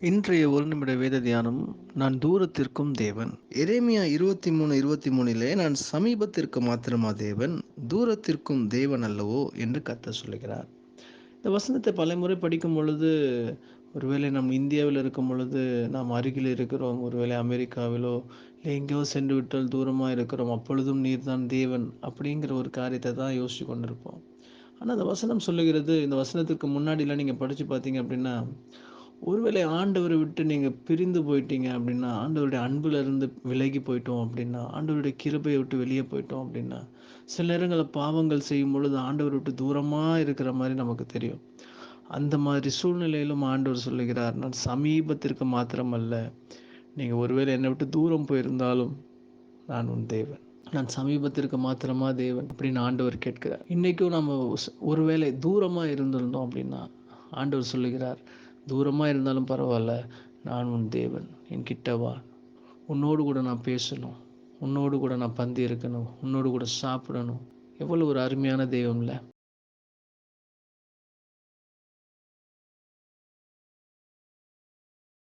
இன்றைய ஒரு நிமிட வேத தியானம். நான் தூரத்திற்கும் தேவன். எரேமியா 23:23 நான் சமீபத்திற்கு மாத்திரமா தேவன், தூரத்திற்கும் தேவன் அல்லவோ என்று கர்த்தர் சொல்லுகிறார். இந்த வசனத்தை பலமுறை படிக்கும் பொழுது, ஒருவேளை நம் இந்தியாவில் இருக்கும் பொழுது நாம் அருகில் இருக்கிறோம், ஒருவேளை அமெரிக்காவிலோ இல்லை எங்கேயோ சென்று விட்டால் தூரமாக இருக்கிறோம், அப்பொழுதும் நீர்தான் தேவன் அப்படிங்கிற ஒரு காரியத்தை தான் யோசித்து கொண்டிருப்போம். ஆனால் அந்த வசனம் சொல்லுகிறது, இந்த வசனத்துக்கு முன்னாடிலாம் நீங்கள் படித்து பார்த்தீங்க அப்படின்னா, ஒருவேளை ஆண்டவரை விட்டு நீங்க பிரிந்து போயிட்டீங்க அப்படின்னா, ஆண்டவருடைய அன்புல இருந்து விலகி போயிட்டோம் அப்படின்னா, ஆண்டவருடைய கிருபைய விட்டு வெளியே போயிட்டோம் அப்படின்னா, சில நேரங்கள்ல பாவங்கள் செய்யும்பொழுது ஆண்டவர விட்டு தூரமா இருக்கிற மாரி நமக்கு தெரியும். அந்த மாதிரி சூழ்நிலையிலும் ஆண்டவர் சொல்லுகிறார், நான் சமீபத்திற்கு மாத்திரமல்ல, நீங்க ஒருவேளை என்னை விட்டு தூரம் போயிருந்தாலும் நான் உன் தேவன். நான் சமீபத்திற்கு மாத்திரமா தேவன் அப்படின்னு ஆண்டவர் கேட்கிறார். இன்னைக்கும் நம்ம ஒருவேளை தூரமா இருந்திருந்தோம் அப்படின்னா, ஆண்டவர் சொல்லுகிறார், தூரமா இருந்தாலும் பரவாயில்ல, நான் உன் தேவன். என் கிட்ட வா. உன்னோடு கூட நான் பேசணும். உன்னோடு கூட நான் பந்தி இருக்கணும். உன்னோடு கூட சாப்பிடணும். எவ்வளவு ஒரு அருமையான தெய்வம்ல.